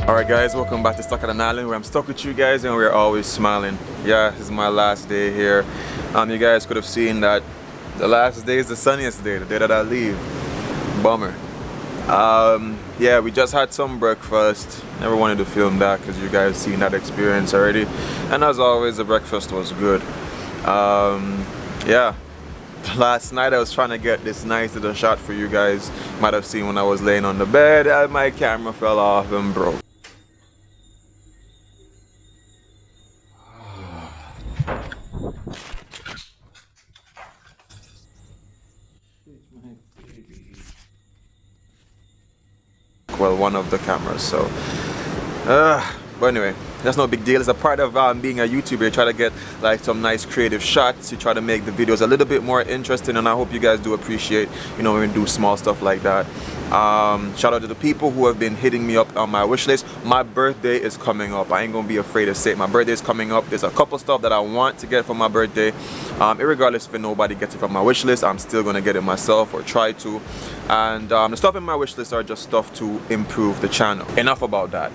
Alright guys, welcome back to Stuck at an Island, where I'm stuck with you guys and we're always smiling. Yeah, this is my last day here. You guys could have seen that the last day is the sunniest day, the day that I leave. Bummer. Yeah, we just had some breakfast. Never wanted to film that because you guys seen that experience already. And as always, the breakfast was good. Yeah. Last night I was trying to get this nice little shot for you guys. Might have seen when I was laying on the bed and my camera fell off and broke. Well, one of the cameras, so but anyway, that's no big deal. It's a part of being a YouTuber. You try to get like some nice creative shots. You try to make the videos a little bit more interesting, and I hope you guys do appreciate, you know, when we do small stuff like that. Shout out to the people who have been hitting me up on my wish list. My birthday is coming up. I ain't gonna be afraid to say it. My birthday is coming up. There's a couple stuff that I want to get for my birthday. Irregardless if nobody gets it from my wish list, I'm still gonna get it myself or try to. And the stuff in my wish list are just stuff to improve the channel. Enough about that.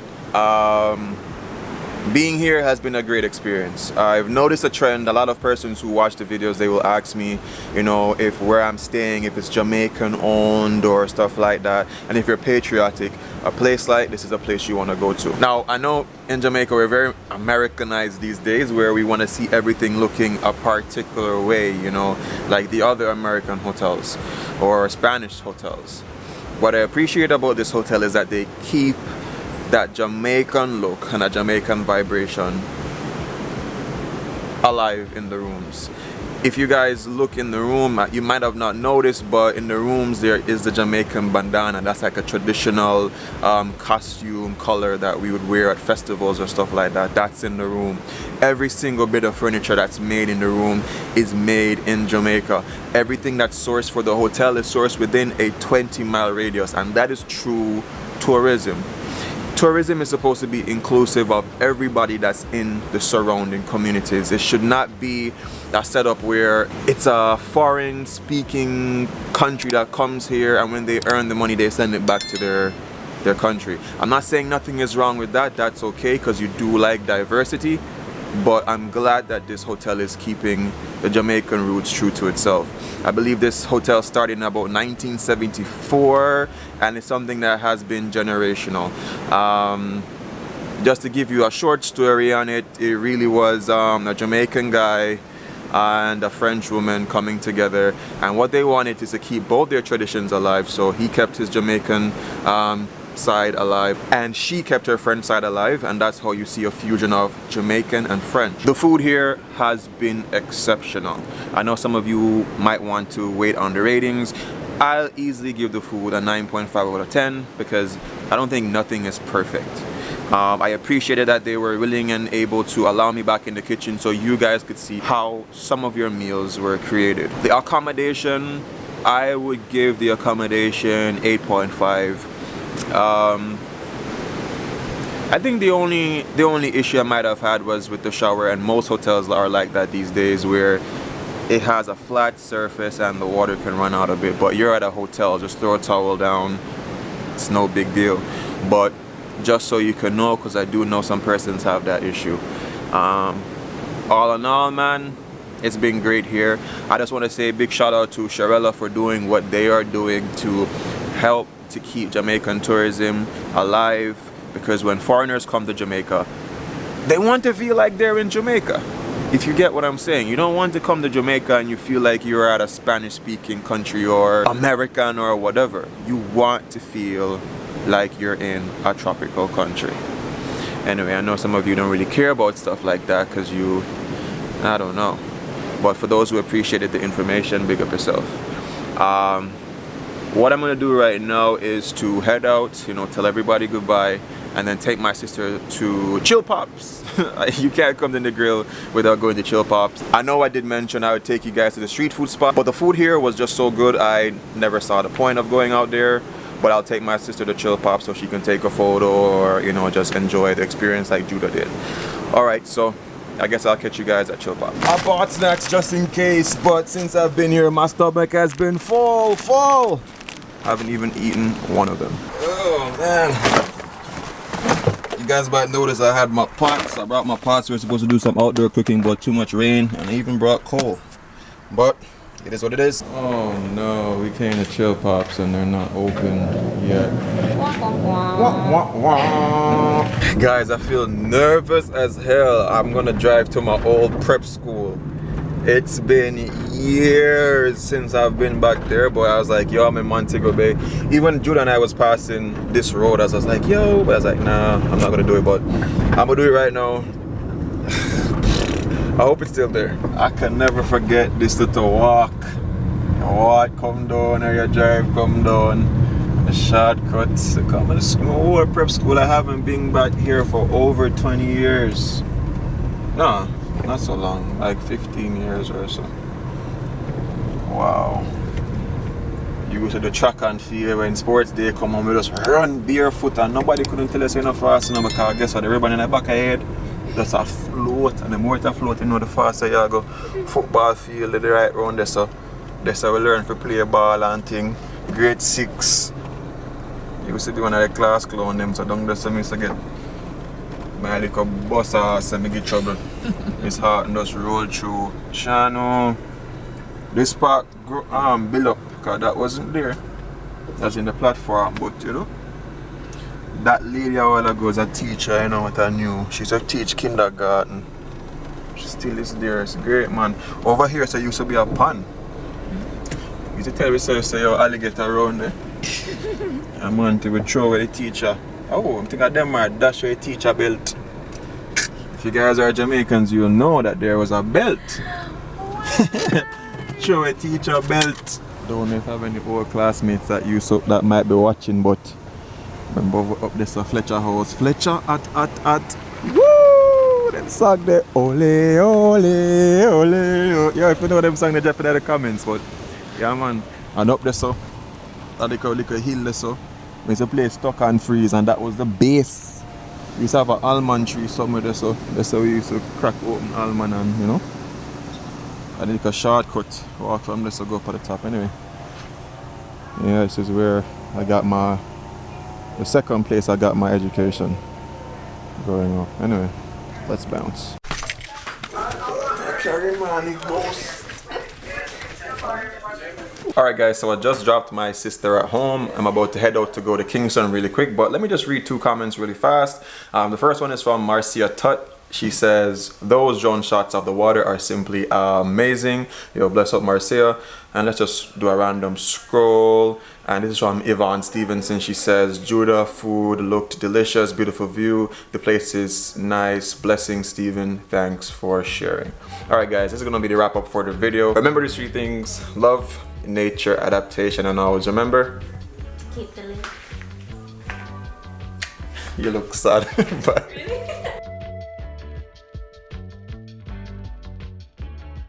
Being here has been a great experience. I've noticed a trend. A lot of persons who watch the videos, they will ask me, you know, if where I'm staying, if it's Jamaican owned or stuff like that, and if you're patriotic, a place like this is a place you want to go to. Now, I know in Jamaica we're very Americanized these days, where we want to see everything looking a particular way, you know, like the other American hotels or Spanish hotels. What I appreciate about this hotel is that they keep that Jamaican look and a Jamaican vibration alive in the rooms. If you guys look in the room, you might have not noticed, but in the rooms there is the Jamaican bandana. That's like a traditional costume color that we would wear at festivals or stuff like that. That's in the room. Every single bit of furniture that's made in the room is made in Jamaica. Everything that's sourced for the hotel is sourced within a 20-mile radius, and that is true tourism. Tourism is supposed to be inclusive of everybody that's in the surrounding communities. It should not be a setup where it's a foreign speaking country that comes here, and when they earn the money they send it back to their country. I'm not saying nothing is wrong with that. That's okay, because you do like diversity, but I'm glad that this hotel is keeping the Jamaican roots true to itself. I believe this hotel started in about 1974, and it's something that has been generational. Just to give you a short story on it, it really was a Jamaican guy and a French woman coming together, and what they wanted is to keep both their traditions alive. So he kept his Jamaican side alive, and she kept her French side alive, and that's how you see a fusion of Jamaican and French. The food here has been exceptional. I know some of you might want to wait on the ratings. I'll easily give the food a 9.5 out of 10 because I don't think nothing is perfect. I appreciated that they were willing and able to allow me back in the kitchen so you guys could see how some of your meals were created. The accommodation, I would give the accommodation 8.5. I think the only issue I might have had was with the shower, and most hotels are like that these days, where it has a flat surface and the water can run out a bit. But you're at a hotel, just throw a towel down, it's no big deal. But just so you can know, because I do know some persons have that issue. All in all, man, it's been great here. I just want to say a big shout out to Charela for doing what they are doing to help to keep Jamaican tourism alive, because when foreigners come to Jamaica, they want to feel like they're in Jamaica. If you get what I'm saying, you don't want to come to Jamaica and you feel like you're at a Spanish speaking country or American or whatever. You want to feel like you're in a tropical country. Anyway, I know some of you don't really care about stuff like that because I don't know. But for those who appreciated the information, big up yourself. What I'm gonna do right now is to head out, you know, tell everybody goodbye, and then take my sister to Chill Pops. You can't come to Negril without going to Chill Pops. I know I did mention I would take you guys to the street food spot, but the food here was just so good I never saw the point of going out there. But I'll take my sister to Chill Pops so she can take a photo, or, you know, just enjoy the experience like Judah did. Alright, so I guess I'll catch you guys at Chill Pop. I bought snacks just in case, but since I've been here, my stomach has been full. I haven't even eaten one of them. Oh man. You guys might notice I had my pots. I brought my pots. We were supposed to do some outdoor cooking, but too much rain, and I even brought coal. But it is what it is. Oh no, we came to Chill Pops and they're not open yet. Guys, I feel nervous as hell. I'm gonna drive to my old prep school. It's been years since I've been back there, but I was like, yo, I'm in Montego Bay. Even Judah and I was passing this road, I was like, yo, but I was like, nah, I'm not gonna do it, but I'm gonna do it right now. I hope it's still there. I can never forget this little walk. You walk, come down, or you drive, come down. The shortcuts. Come to school, prep school. I haven't been back here for over 20 years. No. Not so long, like 15 years or so. Wow. You go to the track and field when sports day come on, we just run barefoot and nobody couldn't tell us you're not fast enough because guess what, the ribbon in the back of your head just a float, and the more it float, you know, the faster you go. Football field, the right round there, so that's how we learn to play ball and thing. Grade 6. You used to do one of the class clown them, so don't just used to get my little bus ass and me get trouble. His heart and just roll through. Shano, this part build up because that wasn't there. That's in the platform, but you know, that lady a while ago is a teacher, you know what I knew. She's a teach kindergarten. She still is there. It's great, man. Over here, so used to be a pond. You used to tell yourself, say, yo, alligator around there. And man, to throw away the teacher. Oh, I'm thinking of them are dash away teacher belt. If you guys are Jamaicans, you'll know that there was a belt. Throw away teacher belt. Don't know if I have any old classmates that that might be watching, but remember up there, so Fletcher House. Fletcher at. Woo! Them song there. Ole, ole, ole. Yeah, if you know them song, they drop it in the comments, but yeah, man. And up there, so that little hill there, so we used to play Stuck and Freeze, and that was the base. We used to have an almond tree somewhere there, so that's how we used to crack open almond and, you know. And then a shortcut, walk from there, so go up at the top anyway. Yeah, this is where I got the second place I got my education growing up. Anyway, let's bounce. Alright guys, so I just dropped my sister at home. I'm about to head out to go to Kingston really quick, but let me just read 2 comments really fast. The first one is from Marcia Tut. She says, those drone shots of the water are simply amazing. Yo, bless up Marcia. And let's just do a random scroll. And this is from Yvonne Stevenson. She says, Judah, food looked delicious, beautiful view. The place is nice. Blessing, Steven. Thanks for sharing. Alright guys, this is gonna be the wrap up for the video. Remember these 3 things: love, nature, adaptation, and always remember, keep the link. You look sad. But